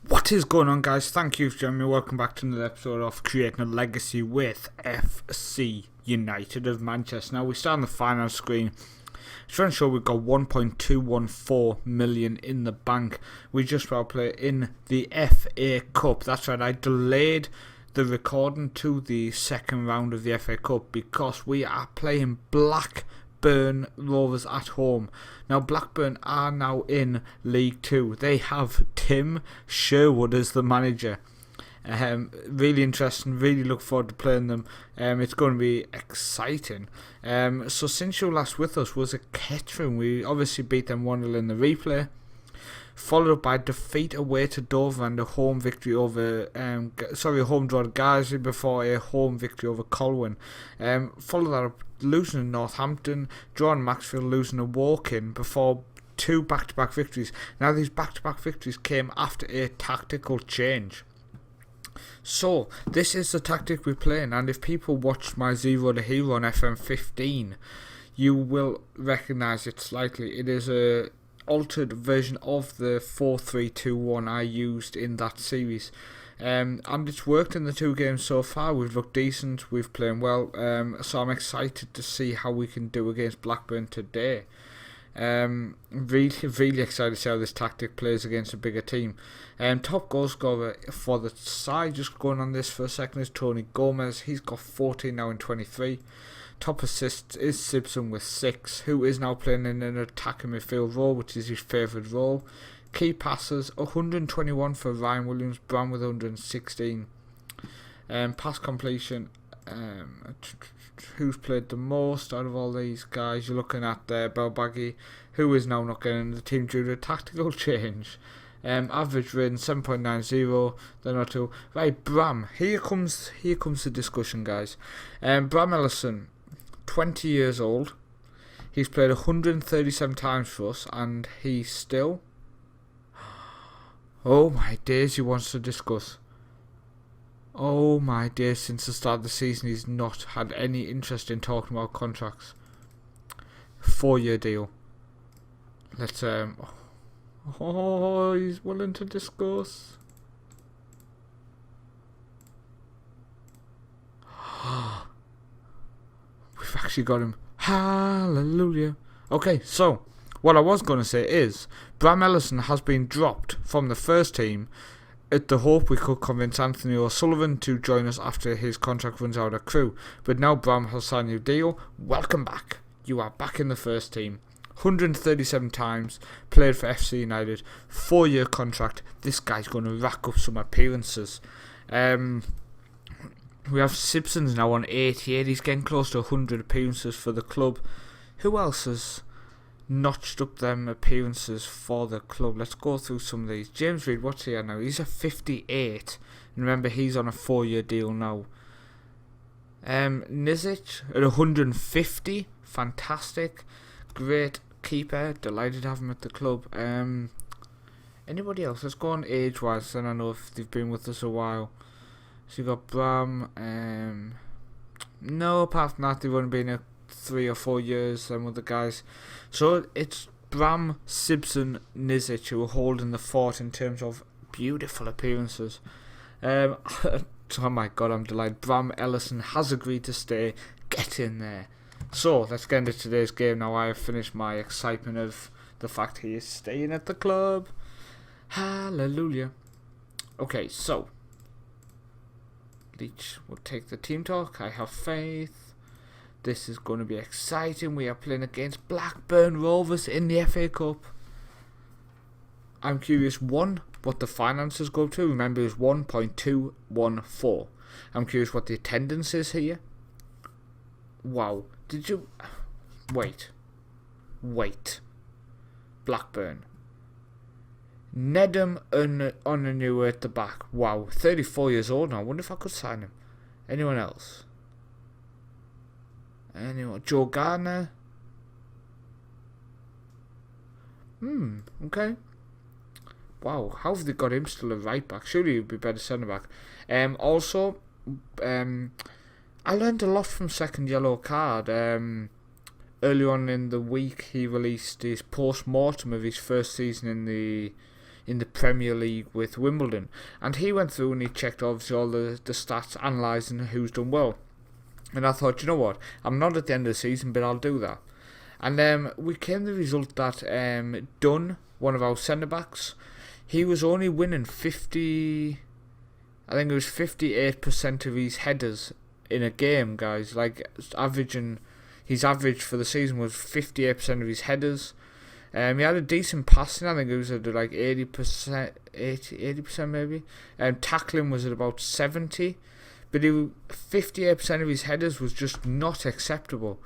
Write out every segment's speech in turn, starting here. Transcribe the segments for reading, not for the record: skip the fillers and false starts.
What is going on, guys? Thank you for joining me. Welcome back to another episode of Creating a Legacy with FC United of Manchester. Now we start on the finance screen. Trying to show we've got 1.214 million in the bank. We just about play in the FA Cup. That's right, I delayed the recording to the second round of the FA Cup because we are playing Blackburn Rovers at home. Now Blackburn are now in League 2. They have Tim Sherwood as the manager. Really interesting, really look forward to playing them. It's going to be exciting. So since you last with us was at Kettering, we obviously beat them 1-0 in the replay, followed up by defeat away to Dover and a home victory over a home draw to Guernsey before a home victory over Colwyn. Followed that up losing to Northampton, drawing Maxfield, losing to Woking before two back-to-back victories. Now these back-to-back victories came after a tactical change. So, this is the tactic we're playing, and if people watched my Zero to Hero on FM15, you will recognise it slightly. It is a altered version of the 4-3-2-1 I used in that series. And it's worked in the two games so far. We've looked decent, we've played well, so I'm excited to see how we can do against Blackburn today. Really excited to see how this tactic plays against a bigger team. Top goal scorer for the side, just going on this for a second, is Tony Gomez. He's got 14 now in 23. Top assists is Simpson with 6, who is now playing in an attacking midfield role, which is his favourite role. Key passes, 121 for Ryan Williams, Brown with 116. Pass completion, who's played the most out of all these guys? You're looking at Belbaghi, who is now not getting in the team due to a tactical change. Average rating 7.90. They're not too right. Bram, here comes the discussion, guys. Bram Ellison, 20 years old. He's played 137 times for us, and he's still. Oh my days, he wants to discuss. Oh my days, since the start of the season he's not had any interest in talking about contracts. 4-year deal. Let's oh, he's willing to discuss. We've actually got him. Hallelujah. Okay, so what I was going to say is Bram Ellison has been dropped from the first team at the hope we could convince Anthony O'Sullivan to join us after his contract runs out at Crewe. But now Bram has signed a new deal. Welcome back. You are back in the first team. 137 times, played for FC United, 4-year contract. This guy's going to rack up some appearances. We have Simpsons now on 88. He's getting close to 100 appearances for the club. Who else has notched up them appearances for the club? Let's go through some of these. James Reid, what's he at now? He's at 58. And remember, he's on a 4-year deal now. Nizic at 150. Fantastic. Great keeper. Delighted to have him at the club. Anybody else? Let's go on age-wise, then I know if they've been with us a while. So you got Bram. No, apart from that, they've only been at 3 or 4 years, with the guys. So it's Bram, Simpson, Nizic who are holding the fort in terms of beautiful appearances. Oh my god, I'm delighted. Bram Ellison has agreed to stay. Get in there. So let's get into today's game now. I have finished my excitement of the fact he is staying at the club. Hallelujah. Okay, so Leach will take the team talk. I have faith. This is going to be exciting. We are playing against Blackburn Rovers in the FA Cup. I'm curious, one, what the finances go to. Remember, it's 1.214. I'm curious what the attendance is here. Wow. Did you... Wait. Blackburn. Nedum Onanu at the back. Wow. 34 years old now. I wonder if I could sign him. Anyone else? Joe Gardner. Okay. Wow, how have they got him still a right back? Surely he'd be better centre back. Also, I learned a lot from second yellow card. Early on in the week, he released his post-mortem of his first season in the in the Premier League with Wimbledon. And he went through and he checked obviously all the stats, analysing who's done well. And I thought, you know what, I'm not at the end of the season, but I'll do that. And we came to the result that Dunn, one of our centre-backs, he was only winning 58% of his headers in a game, guys. Like, his average for the season was 58% of his headers. He had a decent passing, I think it was at like 80% maybe. Tackling was at about 70, but 58% of his headers was just not acceptable.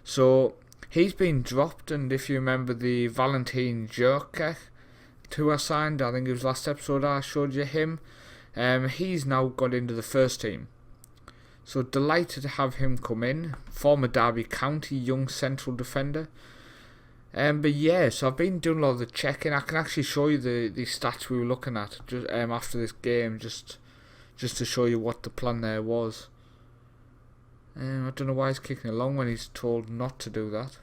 So he's been dropped, and if you remember the Valentin Djurkac, who I signed, I think it was last episode I showed you him, he's now got into the first team. So delighted to have him come in, former Derby County young central defender. But yeah, so I've been doing a lot of the checking. I can actually show you the stats we were looking at just after this game, just to show you what the plan there was. I don't know why he's kicking along when he's told not to do that.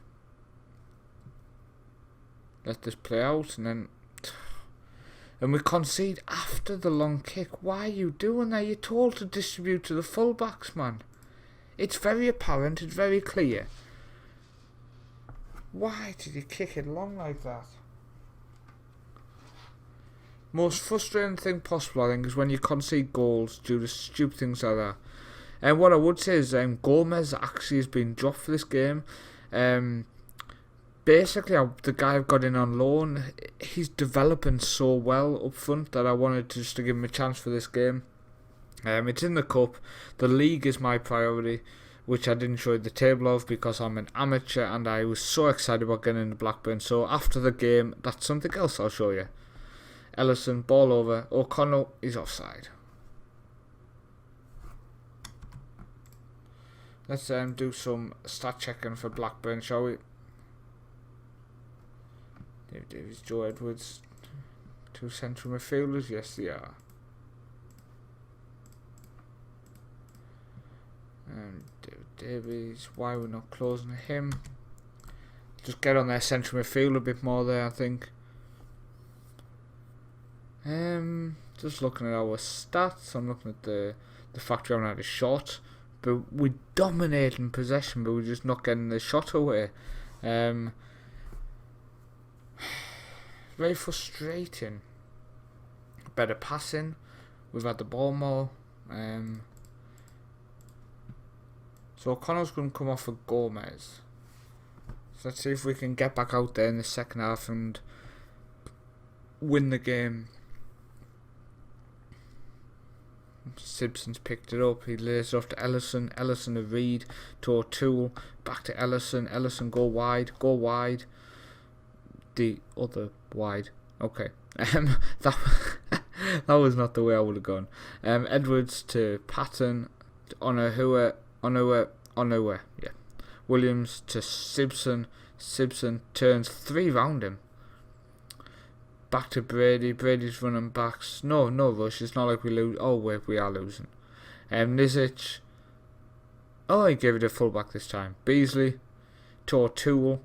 Let this play out, and we concede after the long kick. Why are you doing that? You're told to distribute to the fullbacks, man. It's very apparent, it's very clear. Why did you kick it long like that? Most frustrating thing possible, I think, is when you concede goals due to stupid things like that. And what I would say is Gomez actually has been dropped for this game. Basically, the guy I've got in on loan, he's developing so well up front that I wanted just to give him a chance for this game. It's in the cup. The league is my priority, which I didn't show you the table of because I'm an amateur and I was so excited about getting into Blackburn. So after the game, that's something else I'll show you. Ellison, ball over. O'Connell is offside. Let's do some stat checking for Blackburn, shall we? David Davies, Joe Edwards, two central midfielders. Yes, they are. David Davies, why we're not closing him? Just get on their central midfield a bit more there, I think. Just looking at our stats, I'm looking at the fact we haven't had a shot, but we dominate in possession, but we're just not getting the shot away. Very frustrating. Better passing. We've had the ball more. So O'Connell's going to come off for Gomez. So let's see if we can get back out there in the second half and win the game. Simpson's picked it up. He lays it off to Ellison. Ellison to Reed, to O'Toole, back to Ellison. Ellison go wide. The other wide. Okay. That was not the way I would have gone. Edwards to Patton, to Onuhua. Yeah. Williams to Simpson. Simpson turns three round him. Back to Brady. Brady's running backs. No rush. It's not like we lose. Oh wait, we are losing. Nizic. Oh, he gave it a fullback this time. Beasley to O'Toole,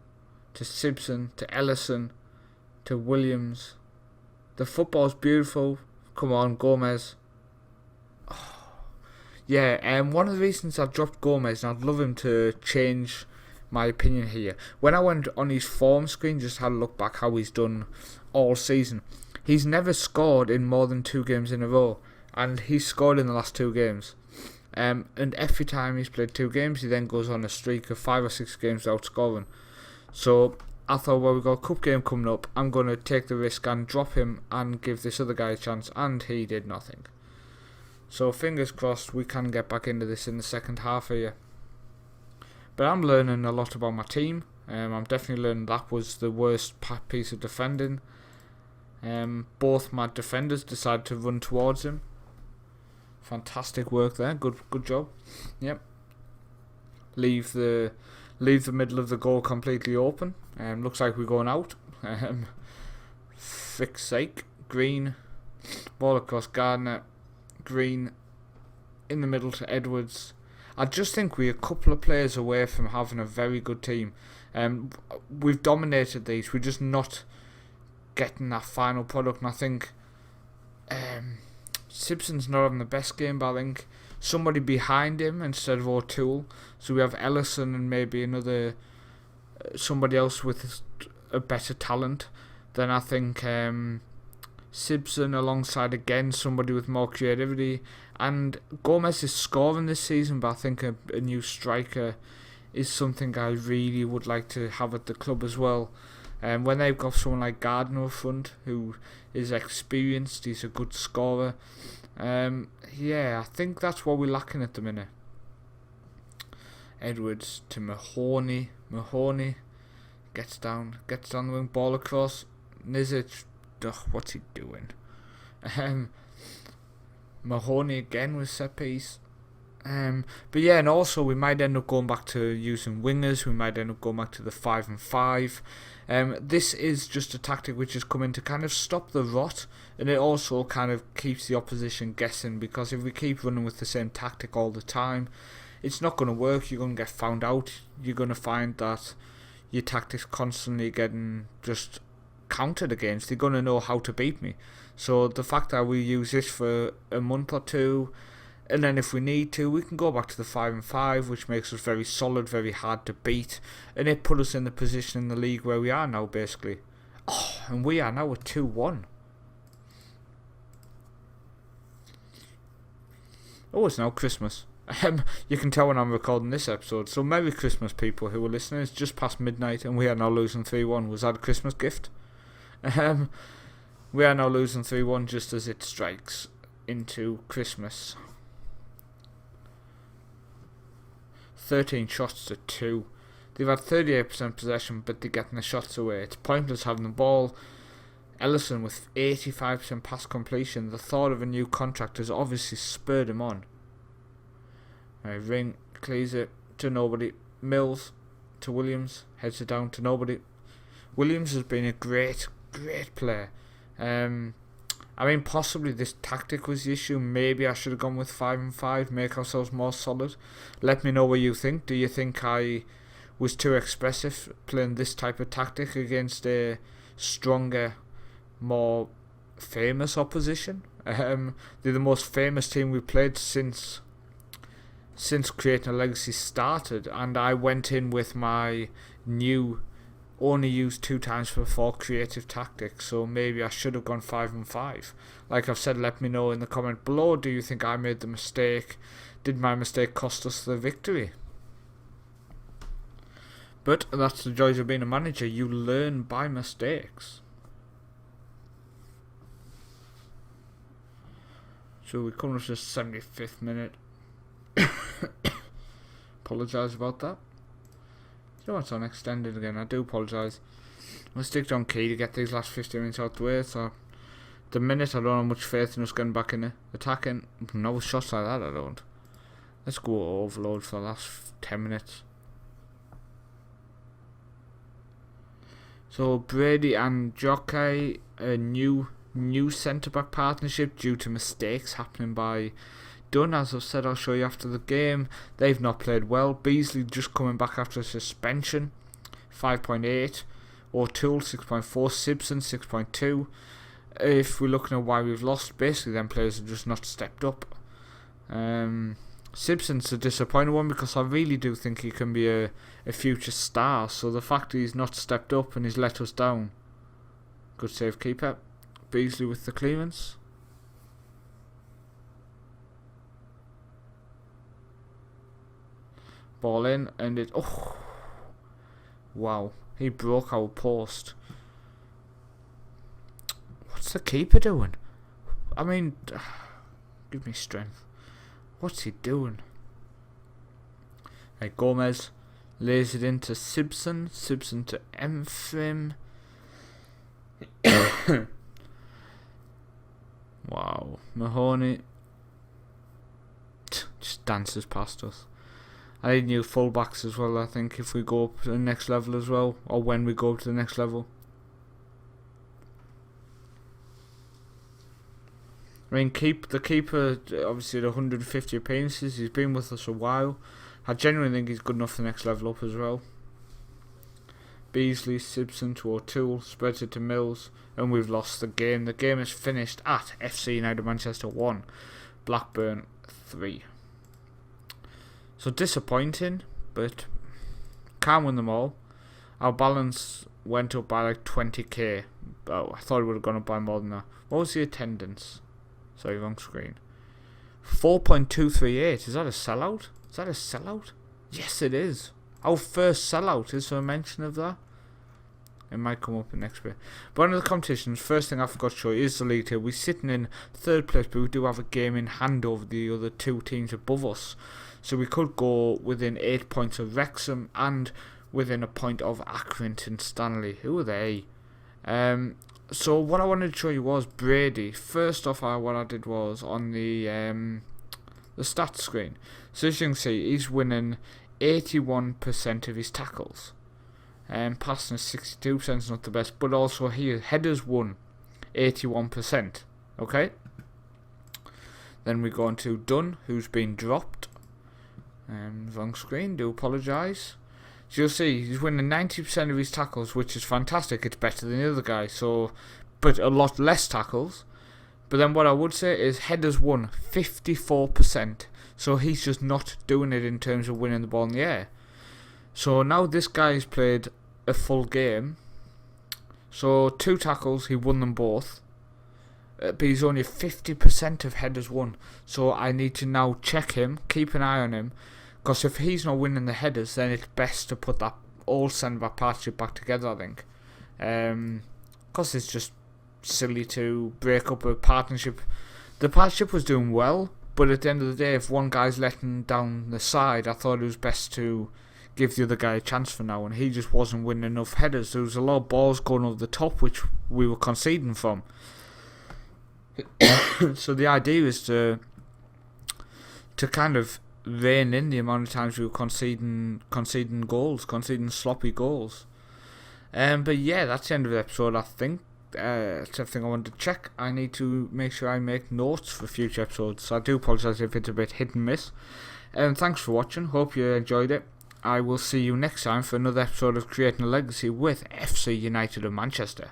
to Simpson, to Ellison, to Williams. The football's beautiful. Come on, Gomez. Oh. Yeah, one of the reasons I dropped Gomez, and I'd love him to change my opinion here. When I went on his form screen, just had a look back how he's done all season. He's never scored in more than 2 games in a row, and he's scored in the last 2 games. And every time he's played 2 games, he then goes on a streak of 5 or 6 games without scoring. So I thought, well, we've got a cup game coming up. I'm going to take the risk and drop him and give this other guy a chance, and he did nothing. So fingers crossed we can get back into this in the second half here. But I'm learning a lot about my team. I'm definitely learning that was the worst piece of defending. Both my defenders decided to run towards him. Fantastic work there. Good job. Yep. Leave the middle of the goal completely open. Looks like we're going out. Fix sake. Green. Ball across Gardner. Green. In the middle to Edwards. I just think we're a couple of players away from having a very good team. We've dominated these. We're just not getting that final product. And I think Simpson's not having the best game, but I think somebody behind him instead of O'Toole. So we have Ellison and maybe another somebody else with a better talent. Then I think Simpson alongside again somebody with more creativity. And Gomez is scoring this season, but I think a new striker is something I really would like to have at the club as well. When they've got someone like Gardner up front who is experienced, he's a good scorer. I think that's what we're lacking at the minute. Edwards to Mahoney. Mahoney gets down the wing, ball across. Nizic, what's he doing? Mahoney again with set piece. And also we might end up going back to using wingers. We might end up going back to the 5-5. This is just a tactic which has come in to kind of stop the rot, and it also kind of keeps the opposition guessing, because if we keep running with the same tactic all the time, it's not going to work. You're going to get found out. You're going to find that your tactics constantly getting just counted against. They're going to know how to beat me. So the fact that we use this for a month or two, and then if we need to, we can go back to the 5-5, which makes us very solid, very hard to beat, and it put us in the position in the league where we are now, basically. Oh, and we are now at 2-1. Oh, it's now Christmas. You can tell when I'm recording this episode. So Merry Christmas, people who are listening. It's just past midnight, and we are now losing 3-1. Was that a Christmas gift? We are now losing 3-1 just as it strikes into Christmas. 13 shots to 2. They've had 38% possession, but they're getting the shots away. It's pointless having the ball. Ellison with 85% pass completion. The thought of a new contract has obviously spurred him on. Ring clears it to nobody. Mills to Williams, heads it down to nobody. Williams has been a great player. Possibly this tactic was the issue. Maybe I should have gone with 5-5, make ourselves more solid. Let me know what you think. Do you think I was too expressive playing this type of tactic against a stronger, more famous opposition? They're the most famous team we played since Creating a Legacy started, and I went in with my new, only used 2 times before creative tactics, so maybe I should have gone 5-5. Like I've said, let me know in the comment below, do you think I made the mistake? Did my mistake cost us the victory? But that's the joys of being a manager, you learn by mistakes. So we come to the 75th minute. Apologise about that. You know, it's on extended again. I do apologise. I'll stick on key to get these last 15 minutes out the way. So, the minute I don't have much faith in us getting back in it. Attacking. No shots like that, I don't. Let's go overload for the last 10 minutes. So, Brady and Jockey, a new centre-back partnership due to mistakes happening by Dunn. As I've said, I'll show you after the game. They've not played well. Beasley just coming back after a suspension, 5.8. O'Toole 6.4. Simpson 6.2. If we're looking at why we've lost, basically them players have just not stepped up. Simpson's a disappointing one because I really do think he can be a future star. So the fact that he's not stepped up and he's let us down. Good save keeper. Beasley with the clearance. Ball in, and it. Oh, wow! He broke our post. What's the keeper doing? I mean, give me strength. What's he doing? Right, Gomez lays it into Simpson. Simpson to Mfrim. Wow, Mahoney just dances past us. I need new fullbacks as well, I think, if we go up to the next level as well, or when we go to the next level. I mean, the keeper, obviously at 150 appearances, he's been with us a while. I genuinely think he's good enough for the next level up as well. Beasley, Simpson to O'Toole, spreads it to Mills, and we've lost the game. The game is finished at FC United Manchester 1, Blackburn 3. So disappointing, but can't win them all. Our balance went up by like 20k. Oh, I thought it would have gone up by more than that. What was the attendance? Sorry, wrong screen. 4.238. Is that a sellout? Is that a sellout? Yes, it is. Our first sellout. Is there a mention of that? It might come up in next bit. But one of the competitions, first thing I forgot to show you is the league table. We're sitting in third place, but we do have a game in hand over the other two teams above us. So we could go within 8 points of Wrexham and within a point of Accrington Stanley. Who are they? So what I wanted to show you was Brady. First off, what I did was on the stats screen. So as you can see, he's winning 81% of his tackles. Passing is 62%, is not the best, but also here headers won 81%. Okay. Then we go on to Dunn, who's been dropped. Wrong screen. Do apologise. So you'll see he's winning 90% of his tackles, which is fantastic. It's better than the other guy. So, but a lot less tackles. But then what I would say is headers won 54%. So he's just not doing it in terms of winning the ball in the air. So now this guy's played a full game. So 2 tackles, he won them both. But he's only 50% of headers won. So I need to now check him, keep an eye on him. Because if he's not winning the headers, then it's best to put that all centre-back partnership back together, I think. Because it's just silly to break up a partnership. The partnership was doing well, but at the end of the day, if one guy's letting down the side, I thought it was best to give the other guy a chance for now, and he just wasn't winning enough headers. There was a lot of balls going over the top, which we were conceding from. So the idea is to kind of rein in the amount of times we were conceding goals, conceding sloppy goals. But yeah, that's the end of the episode, I think. It's everything I wanted to check. I need to make sure I make notes for future episodes, so I do apologise if it's a bit hit and miss. Thanks for watching, hope you enjoyed it. I will see you next time for another episode of Creating a Legacy with FC United of Manchester.